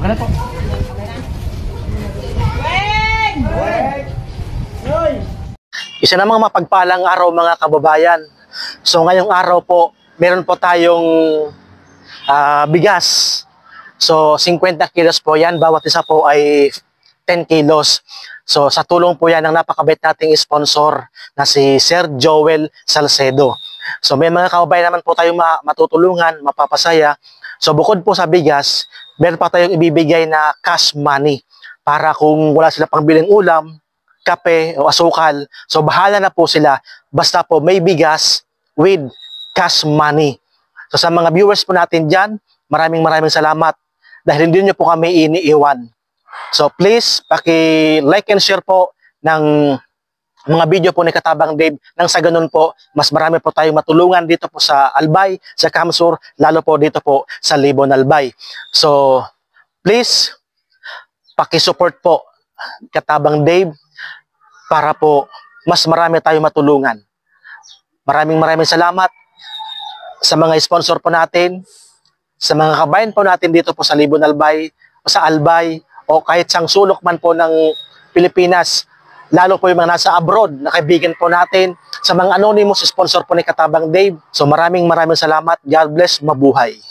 Ano po? Isa namang mapagpalang araw mga kababayan. So ngayong araw po, meron po tayong bigas. So 50 kilos po yan, bawat isa po ay 10 kilos. So sa tulong po yan ng napakabait nating sponsor na si Sir Joel Salcedo. So may mga kababayan naman po tayong matutulungan, mapapasaya. So bukod po sa bigas, meron pa tayong ibibigay na cash money para kung wala sila pang biling ulam, kape o asukal. So bahala na po sila, basta po may bigas with cash money. So sa mga viewers po natin dyan, maraming salamat dahil hindi nyo po kami iniiwan. So please, paki-like and share po ng mga video po ni Katabang Dave nang sa ganun po, mas marami po tayong matulungan dito po sa Albay, sa Kamsur, lalo po dito po sa Libon Albay. So, please, paki-support po Katabang Dave para po mas marami tayong matulungan. Maraming salamat sa mga sponsor po natin, sa mga kabayan po natin dito po sa Libon Albay, o sa Albay, o kahit sang sulok man po ng Pilipinas, lalo po yung mga nasa abroad na kaibigan po natin, sa mga anonymous sponsor po ni Katabang Dave. So maraming salamat. God bless, mabuhay.